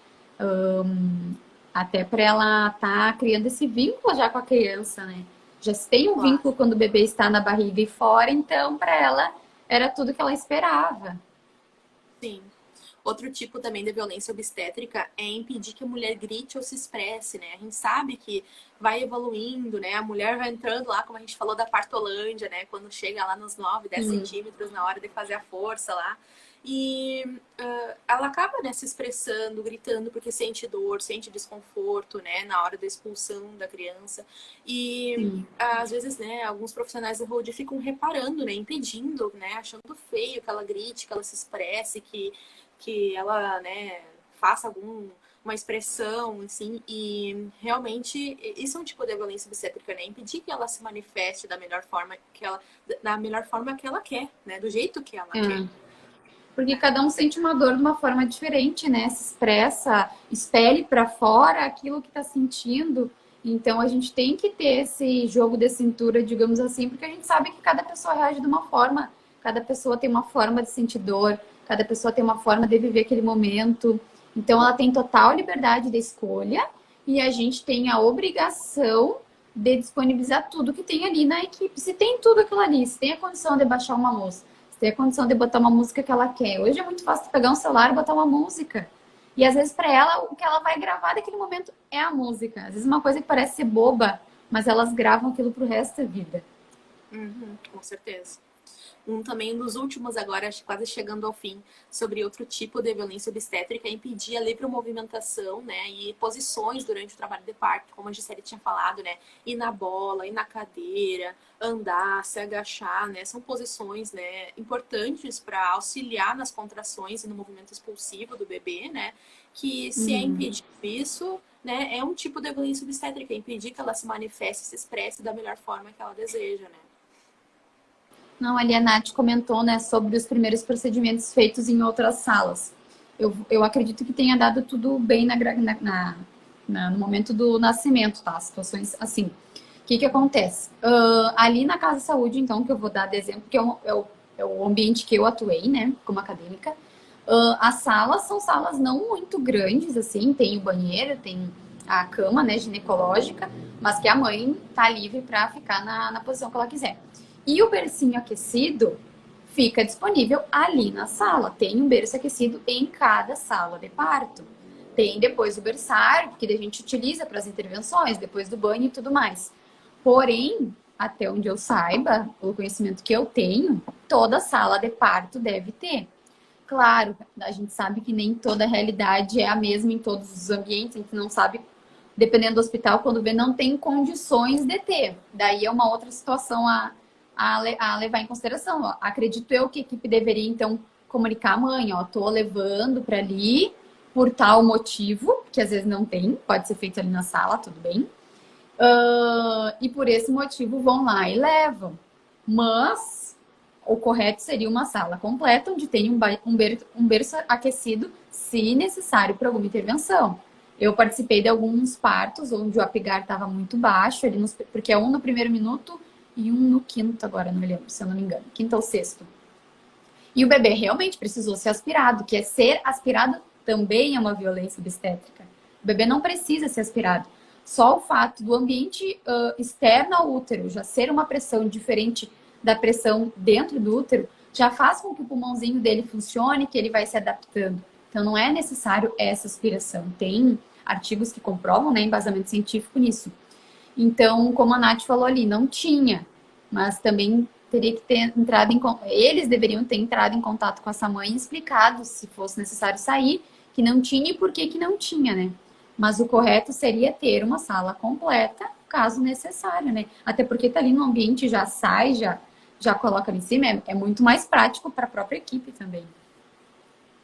Até para ela estar criando esse vínculo já com a criança, né? Já se tem um Claro. vínculo quando o bebê está na barriga e fora, então para ela era tudo que ela esperava. Sim. Outro tipo também de violência obstétrica é impedir que a mulher grite ou se expresse, né? A gente sabe que vai evoluindo, né? A mulher vai entrando lá, como a gente falou da partolândia, né? Quando chega lá nos 9, 10 centímetros na hora de fazer a força lá. E ela acaba, né, se expressando, gritando porque sente dor, sente desconforto, né, na hora da expulsão da criança. E às vezes, né, alguns profissionais da saúde ficam reparando, né, impedindo, né, achando feio que ela grite, que ela se expresse, que ela, né, faça uma expressão, assim, e realmente isso é um tipo de violência obstétrica, né, impedir que ela se manifeste da melhor forma que ela quer, né, do jeito que ela quer. Porque cada um sente uma dor de uma forma diferente, né? Se expressa, expele para fora aquilo que está sentindo. Então a gente tem que ter esse jogo de cintura, digamos assim, porque a gente sabe que cada pessoa reage de uma forma, cada pessoa tem uma forma de sentir dor, cada pessoa tem uma forma de viver aquele momento. Então ela tem total liberdade de escolha e a gente tem a obrigação de disponibilizar tudo que tem ali na equipe. Se tem tudo aquilo ali, se tem a condição de baixar uma moça, ter a condição de botar uma música que ela quer. Hoje é muito fácil pegar um celular e botar uma música. E às vezes para ela o que ela vai gravar naquele momento é a música. Às vezes uma coisa que parece ser boba, mas elas gravam aquilo pro resto da vida. Com certeza. Também dos últimos agora, quase chegando ao fim, sobre outro tipo de violência obstétrica, é impedir a livre movimentação, né, e posições durante o trabalho de parto, como a Gisele tinha falado, né, ir na bola, ir na cadeira, andar, se agachar, né, são posições, né, importantes para auxiliar nas contrações e no movimento expulsivo do bebê, né, que se é impedido isso, né, é um tipo de violência obstétrica, é impedir que ela se manifeste, se expresse da melhor forma que ela deseja, né. Não, ali a Nath comentou, né, sobre os primeiros procedimentos feitos em outras salas. Eu acredito que tenha dado tudo bem no momento do nascimento, tá? Situações assim. O que acontece? Ali na Casa Saúde, então, que eu vou dar de exemplo, que é o ambiente que eu atuei, né, como acadêmica. As salas são salas não muito grandes, assim, tem o banheiro, tem a cama, né, ginecológica, mas que a mãe tá livre para ficar na posição que ela quiser. E o bercinho aquecido fica disponível ali na sala. Tem um berço aquecido em cada sala de parto. Tem depois o berçário, que a gente utiliza para as intervenções, depois do banho e tudo mais. Porém, até onde eu saiba, o conhecimento que eu tenho, toda sala de parto deve ter. Claro, a gente sabe que nem toda a realidade é a mesma em todos os ambientes, a gente não sabe, dependendo do hospital, quando vê, não tem condições de ter. Daí é uma outra situação a levar em consideração. Ó. Acredito eu que a equipe deveria, então, comunicar à mãe, ó, tô levando para ali por tal motivo, que às vezes não tem, pode ser feito ali na sala, tudo bem. E por esse motivo vão lá e levam. Mas o correto seria uma sala completa, onde tem um berço aquecido, se necessário, para alguma intervenção. Eu participei de alguns partos onde o apigar estava muito baixo, porque é um no primeiro minuto e um no quinto, agora não me lembro, se eu não me engano, quinto ou sexto. E o bebê realmente precisou ser aspirado, que é ser aspirado também é uma violência obstétrica. O bebê não precisa ser aspirado. Só o fato do ambiente externo ao útero já ser uma pressão diferente da pressão dentro do útero, já faz com que o pulmãozinho dele funcione, que ele vai se adaptando. Então, não é necessário essa aspiração. Tem artigos que comprovam, né, embasamento científico nisso. Então, como a Nath falou ali, não tinha, mas também teria que ter entrado eles deveriam ter entrado em contato com essa mãe e explicado, se fosse necessário sair, que não tinha e por que que não tinha, né? Mas o correto seria ter uma sala completa, caso necessário, né? Até porque tá ali no ambiente, já sai, já coloca ali em cima, é muito mais prático para a própria equipe também.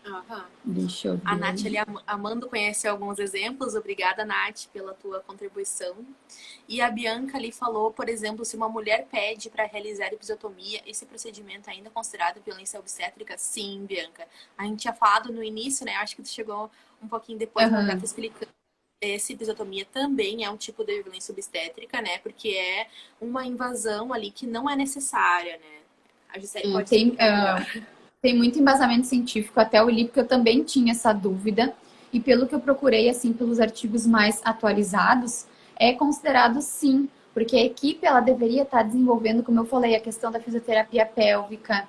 Uhum. Deixa eu ver. A Nath ali, Amando conhece alguns exemplos. Obrigada, Nath, pela tua contribuição. E a Bianca ali falou, por exemplo, se uma mulher pede para realizar episiotomia, esse procedimento ainda é considerado violência obstétrica? Sim, Bianca. A gente tinha falado no início, né? Acho que tu chegou um pouquinho depois, mas já te explicando. Essa episiotomia também é um tipo de violência obstétrica, né? Porque é uma invasão ali que não é necessária, né? A Gisele pode explicar melhor. Tem muito embasamento científico, até o li, porque eu também tinha essa dúvida. E pelo que eu procurei, assim, pelos artigos mais atualizados, é considerado sim, porque a equipe, ela deveria estar desenvolvendo, como eu falei, a questão da fisioterapia pélvica.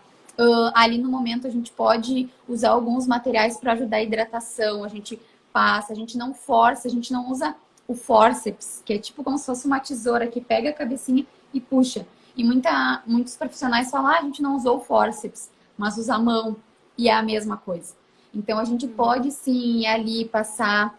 Ali no momento a gente pode usar alguns materiais para ajudar a hidratação, a gente passa, a gente não força, a gente não usa o fórceps, que é tipo como se fosse uma tesoura que pega a cabecinha e puxa. E muitos profissionais falam, a gente não usou o fórceps, mas usa a mão e é a mesma coisa. Então a gente pode sim ir ali passar,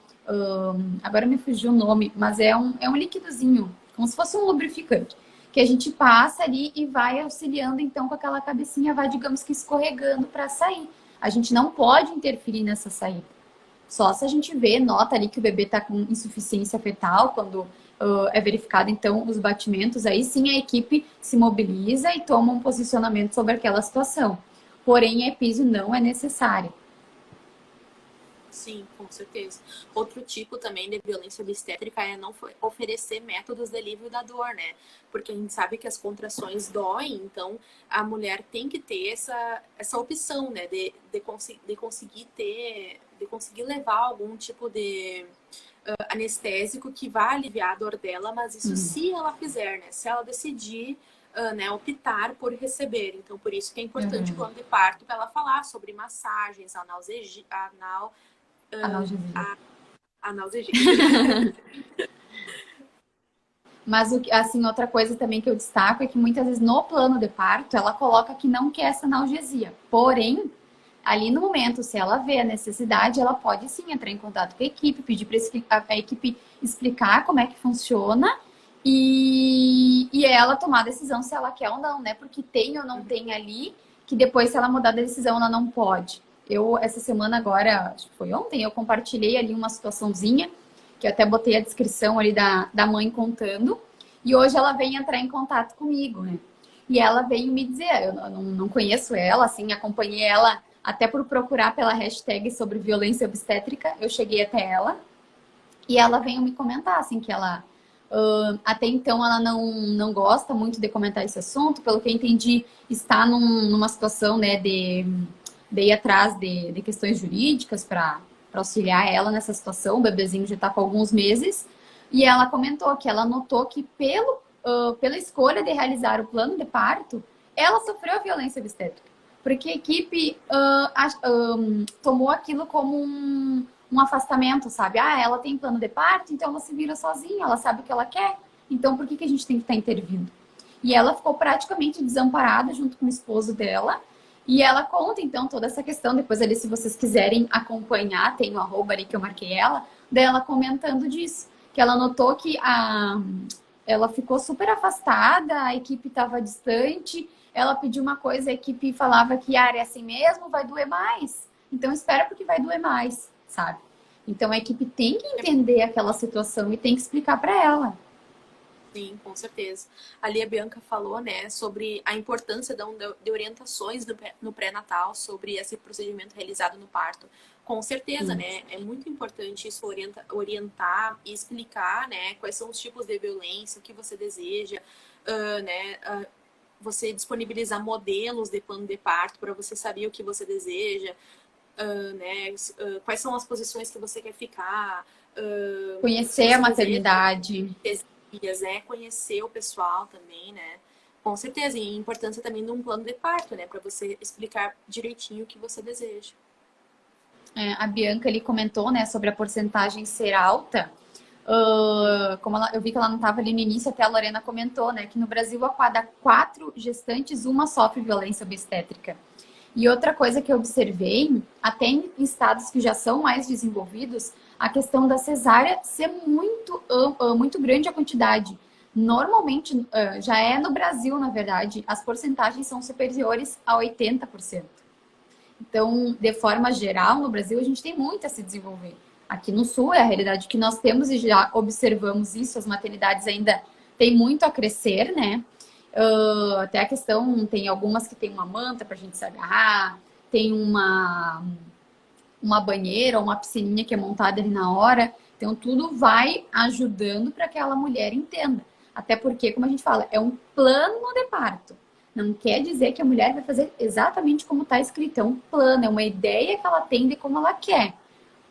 agora me fugiu o nome, mas é um liquidozinho, como se fosse um lubrificante, que a gente passa ali e vai auxiliando então com aquela cabecinha, vai digamos que escorregando para sair. A gente não pode interferir nessa saída. Só se a gente vê, nota ali que o bebê está com insuficiência fetal, quando é verificado, então, os batimentos, aí sim a equipe se mobiliza e toma um posicionamento sobre aquela situação. Porém, a epísio não é necessário. Sim, com certeza. Outro tipo também de violência obstétrica é não oferecer métodos de alívio da dor, né? Porque a gente sabe que as contrações doem, então a mulher tem que ter essa opção, né? De conseguir levar algum tipo de anestésico que vá aliviar a dor dela, mas isso se ela quiser, né? Se ela decidir né, optar por receber. Então, por isso que é importante o plano de parto para ela falar sobre massagens, analgesia. Mas, assim, outra coisa também que eu destaco é que muitas vezes no plano de parto ela coloca que não quer essa analgesia. Porém, ali no momento, se ela vê a necessidade, ela pode sim entrar em contato com a equipe, pedir para a equipe explicar como é que funciona e ela tomar a decisão se ela quer ou não, né? Porque tem ou não tem ali, que depois, se ela mudar de decisão, ela não pode. Essa semana agora, acho que foi ontem, eu compartilhei ali uma situaçãozinha, que eu até botei a descrição ali da mãe contando, e hoje ela veio entrar em contato comigo, né? E ela veio me dizer, eu não conheço ela, assim, acompanhei ela até por procurar pela hashtag sobre violência obstétrica, eu cheguei até ela, e ela veio me comentar, assim, que ela... até então ela não gosta muito de comentar esse assunto, pelo que eu entendi, está numa situação, né, de ir atrás de questões jurídicas para auxiliar ela nessa situação. O bebezinho já está com alguns meses. E ela comentou que ela notou que pela escolha de realizar o plano de parto, ela sofreu violência obstétrica. Porque a equipe tomou aquilo como um afastamento, sabe? Ah, ela tem plano de parto, então ela se vira sozinha, ela sabe o que ela quer. Então, por que a gente tem que estar intervindo? E ela ficou praticamente desamparada junto com o esposo dela. E ela conta, então, toda essa questão. Depois ali, se vocês quiserem acompanhar, tem o arroba ali que eu marquei dela comentando disso. Que ela notou que ela ficou super afastada, a equipe estava distante. Ela pediu uma coisa, a equipe falava que é assim mesmo, vai doer mais. Então, espera porque vai doer mais, sabe? Então, a equipe tem que entender aquela situação e tem que explicar para ela. Sim, com certeza. Ali a Bianca falou, né, sobre a importância de orientações no pré-natal sobre esse procedimento realizado no parto. Com certeza, né, é muito importante isso orientar e explicar, né, quais são os tipos de violência, o que você deseja, né, você disponibilizar modelos de plano de parto para você saber o que você deseja, né, quais são as posições que você quer ficar. Conhecer a maternidade. Né? Conhecer o pessoal também, né? Com certeza, e a importância também de um plano de parto, né? Para você explicar direitinho o que você deseja. A Bianca ali comentou, né, sobre a porcentagem ser alta. Eu vi que ela não estava ali no início, até a Lorena comentou, né, que no Brasil a cada 4 gestantes, uma sofre violência obstétrica. E outra coisa que eu observei, até em estados que já são mais desenvolvidos, a questão da cesárea ser muito grande a quantidade. Normalmente, já é no Brasil, na verdade, as porcentagens são superiores a 80%. Então, de forma geral, no Brasil, a gente tem muito a se desenvolver. Aqui no Sul é a realidade que nós temos e já observamos isso, as maternidades ainda têm muito a crescer, né? Até a questão, tem algumas que tem uma manta para a gente se agarrar, tem uma banheira ou uma piscininha que é montada ali na hora. Então, tudo vai ajudando para que aquela mulher entenda. Até porque, como a gente fala, é um plano de parto. Não quer dizer que a mulher vai fazer exatamente como está escrito. É um plano, é uma ideia que ela tem de como ela quer.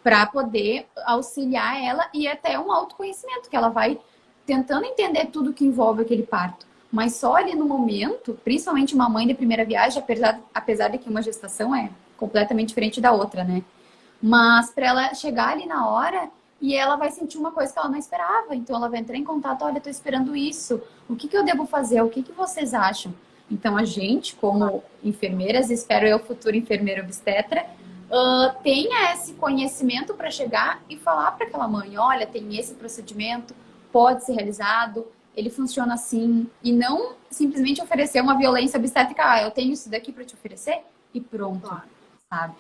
Para poder auxiliar ela e até um autoconhecimento, que ela vai tentando entender tudo que envolve aquele parto. Mas só ali no momento, principalmente uma mãe de primeira viagem, apesar de que uma gestação é completamente diferente da outra, né? Mas para ela chegar ali na hora e ela vai sentir uma coisa que ela não esperava. Então ela vai entrar em contato, olha, eu tô esperando isso. O que eu devo fazer? O que vocês acham? Então a gente, como enfermeiras, espero eu, futuro enfermeira obstetra, tenha esse conhecimento para chegar e falar para aquela mãe, olha, tem esse procedimento, pode ser realizado, ele funciona assim, e não simplesmente oferecer uma violência obstétrica, eu tenho isso daqui para te oferecer, e pronto, claro. Sabe?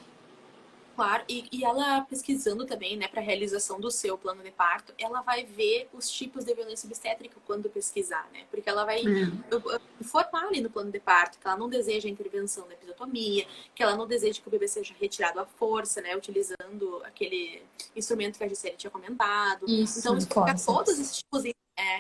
Claro, e ela pesquisando também, né, para a realização do seu plano de parto, ela vai ver os tipos de violência obstétrica quando pesquisar, né? Porque ela vai informar ali no plano de parto que ela não deseja a intervenção da episiotomia, que ela não deseja que o bebê seja retirado à força, né, utilizando aquele instrumento que a Gisele tinha comentado. Isso, então, explicar todos esses tipos de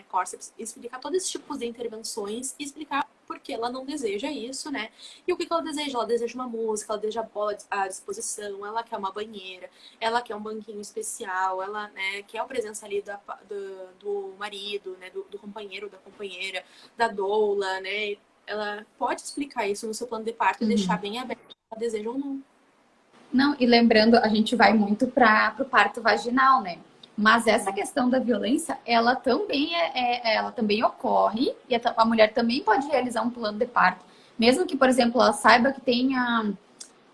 córceps, explicar todos esses tipos de intervenções e explicar por que ela não deseja isso, né? E o que ela deseja? Ela deseja uma música, ela deseja a bola à disposição, ela quer uma banheira, ela quer um banquinho especial, ela, né, quer a presença ali do marido, né, do companheiro, da companheira, da doula, né? Ela pode explicar isso no seu plano de parto e deixar bem aberto se ela deseja ou não. Não, e lembrando, a gente vai muito para o parto vaginal, né? Mas essa questão da violência, ela também ocorre e a mulher também pode realizar um plano de parto. Mesmo que, por exemplo, ela saiba que tenha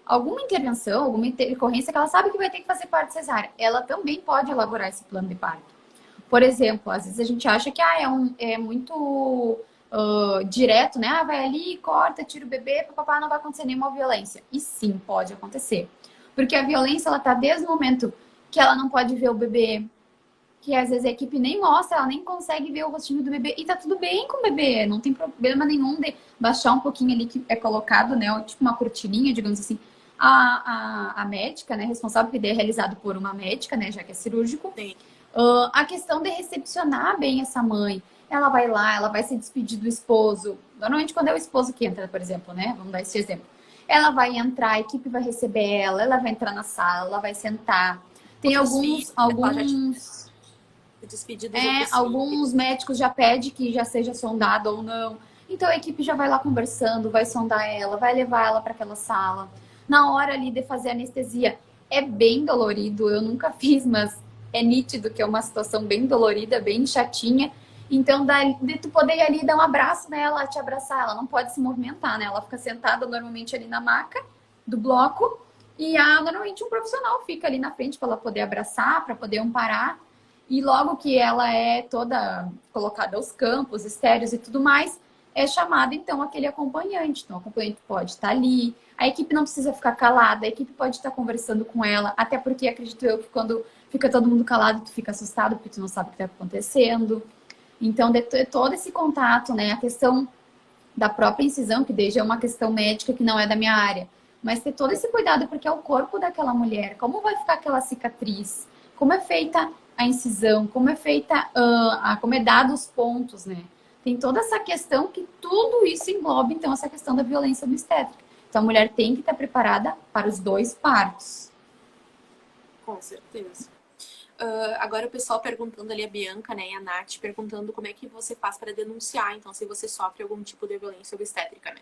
alguma intervenção, alguma intercorrência que ela sabe que vai ter que fazer parto cesárea. Ela também pode elaborar esse plano de parto. Por exemplo, às vezes a gente acha que é muito direto, né? Vai ali, corta, tira o bebê, papapá, não vai acontecer nenhuma violência. E sim, pode acontecer. Porque a violência, ela tá desde o momento que ela não pode ver o bebê, que às vezes a equipe nem mostra, ela nem consegue ver o rostinho do bebê, e tá tudo bem com o bebê, não tem problema nenhum de baixar um pouquinho ali que é colocado, né, tipo uma cortininha, digamos assim, a médica, né, responsável, porque é realizado por uma médica, né, já que é cirúrgico. A questão de recepcionar bem essa mãe, ela vai lá, ela vai se despedir do esposo, normalmente quando é o esposo que entra, por exemplo, né, vamos dar esse exemplo. Ela vai entrar, a equipe vai receber ela vai entrar na sala, ela vai sentar. Tem outros filhos, ela já tinha alguns se despedido dos outros alguns filhos. médicos já pedem que já seja sondado ou não. Então a equipe já vai lá conversando, vai sondar ela, vai levar ela para aquela sala. Na hora ali de fazer anestesia, é bem dolorido. Eu nunca fiz, mas é nítido que é uma situação bem dolorida, bem chatinha. Então, de tu poder ir ali dar um abraço nela, te abraçar, ela não pode se movimentar, né? Ela fica sentada normalmente ali na maca do bloco e normalmente um profissional fica ali na frente para ela poder abraçar, para poder amparar. E logo que ela é toda colocada aos campos, estéreos e tudo mais, é chamado então aquele acompanhante. Então, o acompanhante pode estar ali, a equipe não precisa ficar calada, a equipe pode estar conversando com ela, até porque acredito eu que quando fica todo mundo calado, tu fica assustado porque tu não sabe o que está acontecendo. Então, de ter todo esse contato, né? A questão da própria incisão, que desde é uma questão médica que não é da minha área, mas ter todo esse cuidado porque é o corpo daquela mulher, como vai ficar aquela cicatriz, como é feita a incisão, como é feita, como é dado os pontos, né? Tem toda essa questão que tudo isso engloba, então, essa questão da violência obstétrica. Então, a mulher tem que estar preparada para os dois partos. Com certeza. Agora o pessoal perguntando ali, a Bianca, né, e a Nath, perguntando como é que você faz para denunciar, então, se você sofre algum tipo de violência obstétrica, né?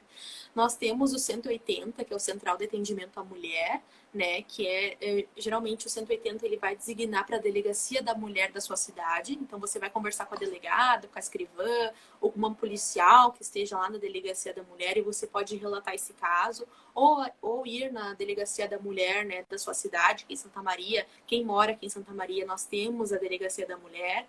Nós temos o 180, que é o Central de Atendimento à Mulher, né, que geralmente o 180 ele vai designar para a delegacia da mulher da sua cidade, então você vai conversar com a delegada, com a escrivã, ou com uma policial que esteja lá na delegacia da mulher e você pode relatar esse caso, ou ir na delegacia da mulher, né, da sua cidade, aqui em Santa Maria. Quem mora aqui em Santa Maria, nós temos a delegacia da mulher.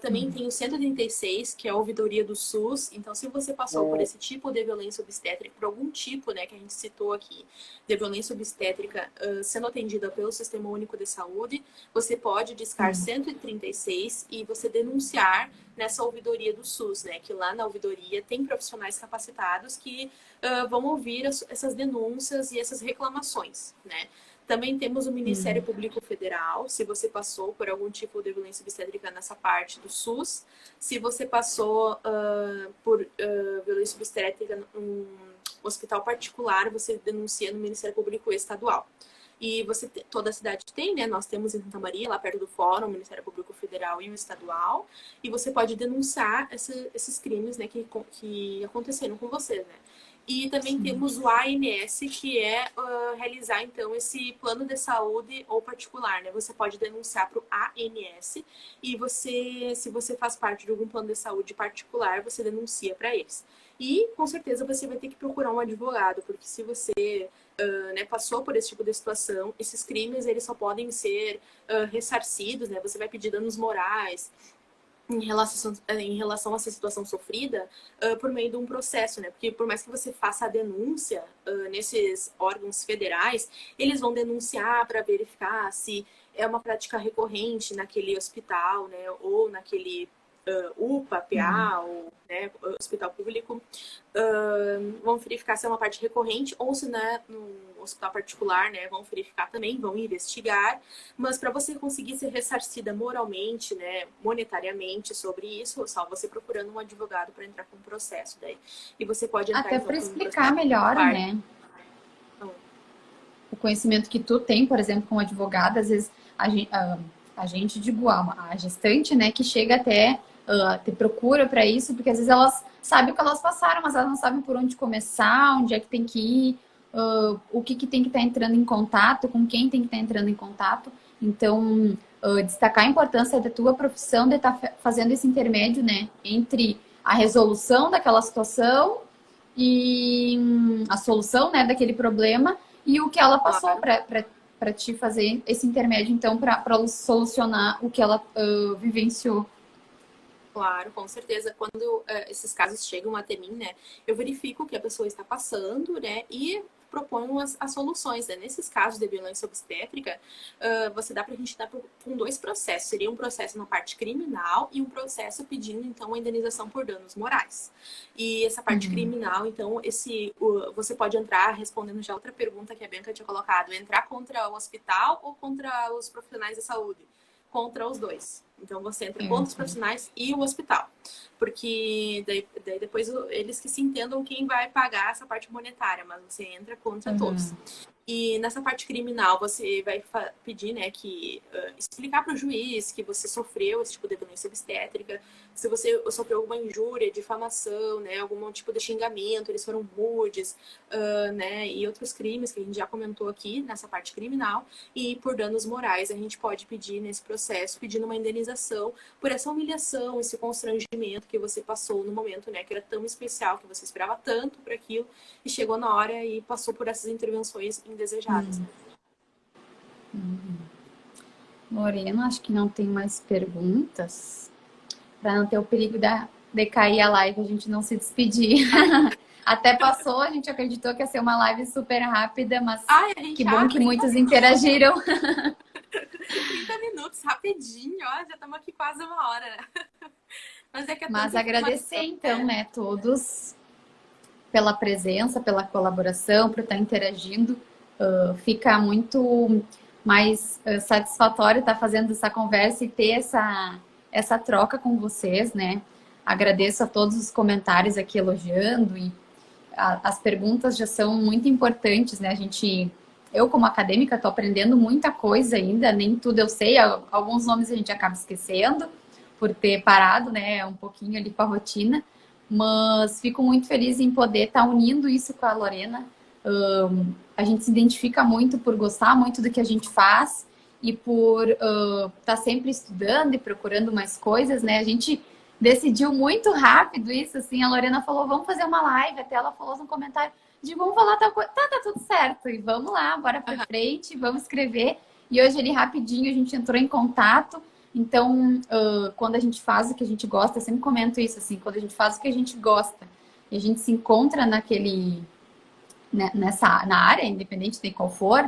Também tem o 136, que é a ouvidoria do SUS. Então, se você passou por esse tipo de violência obstétrica, por algum tipo, né, que a gente citou aqui, de violência obstétrica sendo atendida pelo Sistema Único de Saúde, você pode discar 136 e você denunciar nessa ouvidoria do SUS, né? Que lá na ouvidoria tem profissionais capacitados que vão ouvir essas denúncias e essas reclamações, né? Também temos o Ministério Público Federal, se você passou por algum tipo de violência obstétrica nessa parte do SUS. Se você passou por violência obstétrica num hospital particular, você denuncia no Ministério Público Estadual. E toda a cidade tem, né? Nós temos em Santa Maria, lá perto do Fórum, o Ministério Público Federal e o Estadual. E você pode denunciar esses crimes, né, que aconteceram com você, né? E também temos o ANS, que é realizar, então, esse plano de saúde ou particular, né? Você pode denunciar para o ANS e se você faz parte de algum plano de saúde particular, você denuncia para eles. E, com certeza, você vai ter que procurar um advogado, porque se você né, passou por esse tipo de situação, esses crimes, eles só podem ser ressarcidos, né? Você vai pedir danos morais, em relação a essa situação sofrida por meio de um processo, né? Porque por mais que você faça a denúncia nesses órgãos federais, eles vão denunciar para verificar se é uma prática recorrente naquele hospital, né? Ou naquele UPA, PA, ou né, hospital público, vão verificar se é uma parte recorrente ou se né, no hospital particular, né, vão verificar também, vão investigar, mas para você conseguir ser ressarcida moralmente, né, monetariamente sobre isso, só você procurando um advogado para entrar com um processo daí. E você pode entrar Até então, para com um explicar processo melhor, né? O conhecimento que tu tem, por exemplo, como advogada, às vezes a gente digo, a gestante, né, que chega até te procura para isso, porque às vezes elas sabem o que elas passaram, mas elas não sabem por onde começar, onde é que tem que ir, o que tem que estar entrando em contato, com quem tem que estar entrando em contato. Então, destacar a importância da tua profissão de estar fazendo esse intermédio, né, entre a resolução daquela situação e a solução, né, daquele problema e o que ela passou para te fazer esse intermédio, então, para solucionar o que ela vivenciou. Claro, com certeza. Quando esses casos chegam até mim, né, eu verifico o que a pessoa está passando, né, e proponho as soluções, né? Nesses casos de violência obstétrica, você dá pra gente dar com dois processos. Seria um processo na parte criminal e um processo pedindo, então, a indenização por danos morais. E essa parte criminal, então, você pode entrar, respondendo já outra pergunta que a Bianca tinha colocado, entrar contra o hospital ou contra os profissionais de saúde? Contra os dois. Então você entra contra os profissionais e o hospital. Porque daí depois eles que se entendam quem vai pagar essa parte monetária, mas você entra contra todos. E nessa parte criminal, você vai pedir, né, que explicar para o juiz que você sofreu esse tipo de violência obstétrica, se você sofreu alguma injúria, difamação, né, algum tipo de xingamento, eles foram rudes, né, e outros crimes que a gente já comentou aqui nessa parte criminal. E por danos morais, a gente pode pedir nesse processo, pedindo uma indenização por essa humilhação, esse constrangimento que você passou no momento, né, que era tão especial, que você esperava tanto por aquilo, e chegou na hora e passou por essas intervenções indesejadas. Lorena, acho que não tem mais perguntas. Para não ter o perigo de cair a live, a gente não se despedir. Até passou, a gente acreditou que ia ser uma live super rápida, mas que bom que muitos interagiram. 30 minutos, rapidinho, ó, já estamos aqui quase uma hora, né? Mas agradecer então, né, todos pela presença, pela colaboração, por estar interagindo. Fica muito mais satisfatório estar fazendo essa conversa e ter essa troca com vocês, né? Agradeço a todos os comentários aqui elogiando e as perguntas já são muito importantes, né? Eu como acadêmica estou aprendendo muita coisa ainda, nem tudo eu sei, alguns nomes a gente acaba esquecendo por ter parado, né, um pouquinho ali com a rotina, mas fico muito feliz em poder estar unindo isso com a Lorena. A gente se identifica muito por gostar muito do que a gente faz e por estar sempre estudando e procurando mais coisas, né? A gente decidiu muito rápido isso, assim, a Lorena falou, vamos fazer uma live, até ela falou no comentário de vamos falar tal coisa, tá tudo certo, e vamos lá, bora pra frente, vamos escrever, e hoje ali rapidinho a gente entrou em contato, então quando a gente faz o que a gente gosta, eu sempre comento isso, assim, quando a gente faz o que a gente gosta, e a gente se encontra na área, independente de qual for,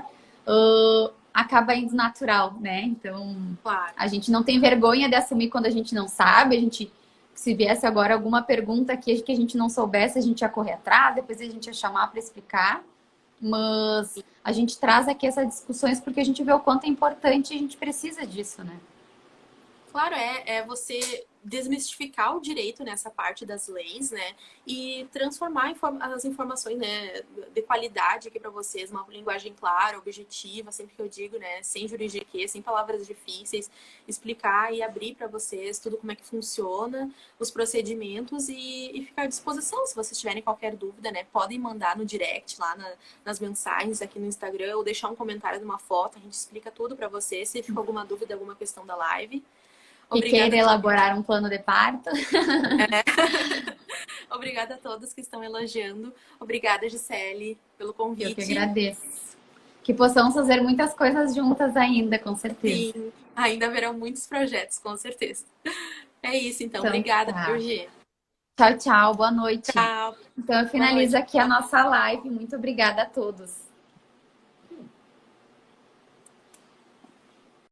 acaba indo natural, né? Então, claro, a gente não tem vergonha de assumir quando a gente não sabe. A gente, se viesse agora alguma pergunta que a gente não soubesse, a gente ia correr atrás, depois a gente ia chamar para explicar. Mas a gente traz aqui essas discussões porque a gente vê o quanto é importante e a gente precisa disso, né? Claro, é você desmistificar o direito nessa parte das leis, né? E transformar as informações, né, de qualidade aqui para vocês, uma linguagem clara, objetiva, sempre que eu digo, né, sem juridiquês, sem palavras difíceis, explicar e abrir para vocês tudo como é que funciona, os procedimentos e ficar à disposição. Se vocês tiverem qualquer dúvida, né, podem mandar no direct lá nas mensagens aqui no Instagram ou deixar um comentário de uma foto, a gente explica tudo para vocês. Se ficou alguma dúvida, alguma questão da live. E queira elaborar um plano de parto. Obrigada a todos que estão elogiando. Obrigada, Gisele, pelo convite. Eu que agradeço. Que possamos fazer muitas coisas juntas ainda, com certeza. Sim, ainda haverão muitos projetos, com certeza. É isso, então. Obrigada, G. Tchau, tchau. Boa noite. Tchau. Então, eu finalizo aqui a nossa live. Muito obrigada a todos.